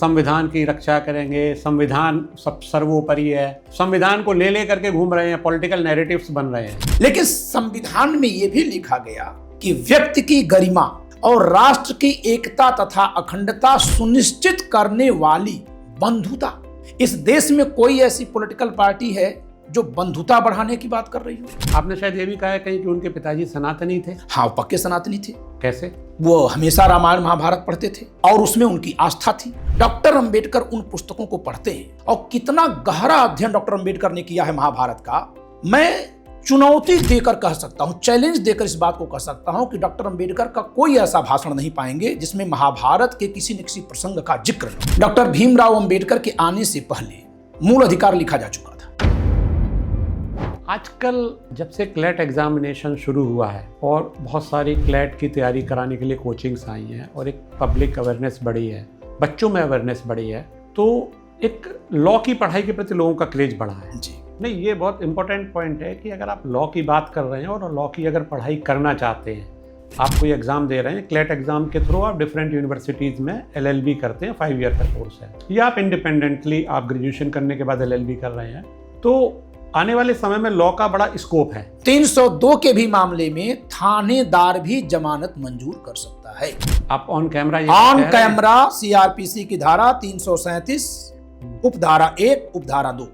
संविधान की रक्षा करेंगे, संविधान सब सर्वोपरि है। संविधान को ले करके घूम रहे हैं, पॉलिटिकल नैरेटिव्स बन रहे हैं। लेकिन संविधान में यह भी लिखा गया कि व्यक्ति की गरिमा और राष्ट्र की एकता तथा अखंडता सुनिश्चित करने वाली बंधुता। इस देश में कोई ऐसी पॉलिटिकल पार्टी है जो बंधुता बढ़ाने की बात कर रही हो? आपने शायद ये भी कहा है कहीं कि उनके पिताजी सनातनी थे। हाँ, पक्के सनातनी थे। कैसे? वो हमेशा रामायण महाभारत पढ़ते थे और उसमें उनकी आस्था थी। डॉक्टर अंबेडकर उन पुस्तकों को पढ़ते हैं और कितना गहरा अध्ययन डॉक्टर अंबेडकर ने किया है महाभारत का। मैं चुनौती देकर कह सकता हूं, चैलेंज देकर इस बात को कह सकता हूं कि डॉक्टर अंबेडकर का कोई ऐसा भाषण नहीं पाएंगे जिसमें महाभारत के किसी न किसी प्रसंग का जिक्र न। डॉक्टर भीमराव अंबेडकर के आने से पहले मूल अधिकार लिखा जा चुका था। आजकल जब से क्लैट एग्जामिनेशन शुरू हुआ है और बहुत सारी क्लैट की तैयारी कराने के लिए कोचिंग्स आई हैं और एक पब्लिक अवेयरनेस बढ़ी है, बच्चों में अवेयरनेस बढ़ी है, तो एक लॉ की पढ़ाई के प्रति लोगों का क्रेज बढ़ा है। जी नहीं, ये बहुत इंपॉर्टेंट पॉइंट है कि अगर आप लॉ की बात कर रहे हैं और लॉ की अगर पढ़ाई करना चाहते हैं, आप कोई एग्जाम दे रहे हैं, क्लैट एग्जाम के थ्रू आप डिफरेंट यूनिवर्सिटीज़ में LLB करते हैं, 5 ईयर का कोर्स है, या आप इंडिपेंडेंटली आप ग्रेजुएशन करने के बाद LLB कर रहे हैं, तो आने वाले समय में लॉ का बड़ा स्कोप है। 302 के भी मामले में थानेदार भी जमानत मंजूर कर सकता है। आप ऑन कैमरा CRPC की धारा 337 उपधारा 1 उपधारा 2